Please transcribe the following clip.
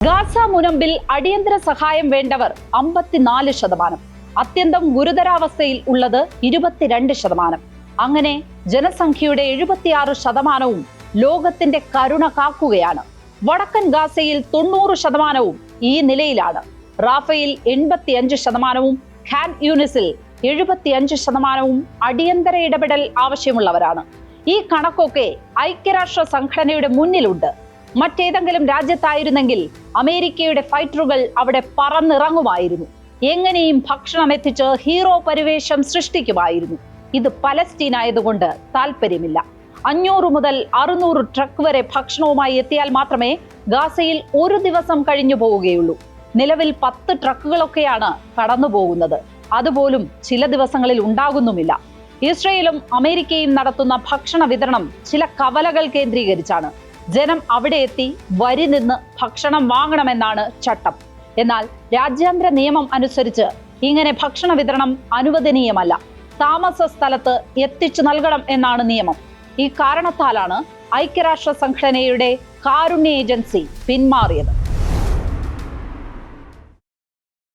Gaza മുനമ്പിൽ അടിയന്തര സഹായം വേണ്ടവർ 54%, അത്യന്തം ഗുരുതരാവസ്ഥയിൽ ഉള്ളത് 22%. അങ്ങനെ ജനസംഖ്യയുടെ 76% ലോകത്തിന്റെ കരുണ കാക്കുകയാണ്. വടക്കൻ ഗാസയിൽ 90% ഈ നിലയിലാണ്. റാഫയിൽ 85%, ഖാൻ യൂനിസിൽ 75% അടിയന്തര ഇടപെടൽ ആവശ്യമുള്ളവരാണ്. ഈ കണക്കൊക്കെ ഐക്യരാഷ്ട്ര സംഘടനയുടെ മുന്നിലുണ്ട്. മറ്റേതെങ്കിലും രാജ്യത്തായിരുന്നെങ്കിൽ അമേരിക്കയുടെ ഫൈറ്ററുകൾ അവിടെ പറന്നിറങ്ങുമായിരുന്നു. എങ്ങനെയും ഭക്ഷണം എത്തിച്ച് ഹീറോ പരിവേഷം സൃഷ്ടിക്കുമായിരുന്നു. ഇത് പലസ്തീൻ ആയതുകൊണ്ട് താല്പര്യമില്ല. 500 മുതൽ 600 ട്രക്ക് വരെ ഭക്ഷണവുമായി എത്തിയാൽ മാത്രമേ ഗാസയിൽ ഒരു ദിവസം കഴിഞ്ഞു പോവുകയുള്ളൂ. നിലവിൽ 10 ട്രക്കുകളൊക്കെയാണ് കടന്നു പോകുന്നത്. അതുപോലും ചില ദിവസങ്ങളിൽ ഉണ്ടാകുന്നുമില്ല. ഇസ്രയേലും അമേരിക്കയും നടത്തുന്ന ഭക്ഷണ വിതരണം ചില കവലകൾ കേന്ദ്രീകരിച്ചാണ്. ജനം അവിടെ എത്തി വരി നിന്ന് ഭക്ഷണം വാങ്ങണമെന്നാണ് ചട്ടം. എന്നാൽ രാജ്യാന്തര നിയമം അനുസരിച്ച് ഇങ്ങനെ ഭക്ഷണ വിതരണം അനുവദനീയമല്ല. താമസ സ്ഥലത്ത് എത്തിച്ചു നൽകണം എന്നാണ് നിയമം. ഈ കാരണത്താലാണ് ഐക്യരാഷ്ട്ര സംഘടനയുടെ കാരുണ്യ ഏജൻസി പിന്മാറിയത്.